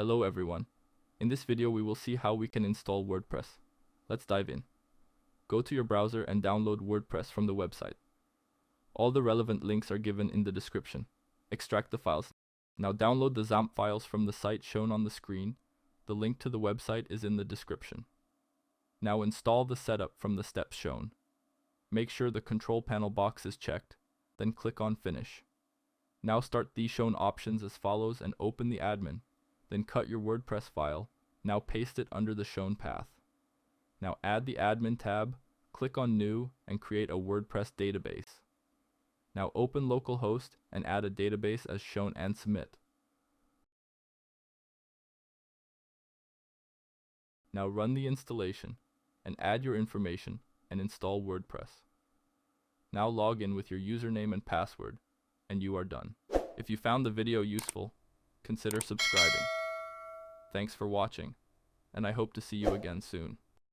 Hello everyone. In this video we will see how we can install WordPress. Let's dive in. Go to your browser and download WordPress from the website. All the relevant links are given in the description. Extract the files. Now download the XAMPP files from the site shown on the screen. The link to the website is in the description. Now install the setup from the steps shown. Make sure the control panel box is checked, then click on Finish. Now start the shown options as follows and open the admin. Then cut your WordPress file. Now paste it under the shown path. Now add the admin tab, click on New and create a WordPress database. Now open localhost and add a database as shown and submit. Now run the installation and add your information and install WordPress. Now log in with your username and password and you are done. If you found the video useful, consider subscribing. Thanks for watching, and I hope to see you again soon.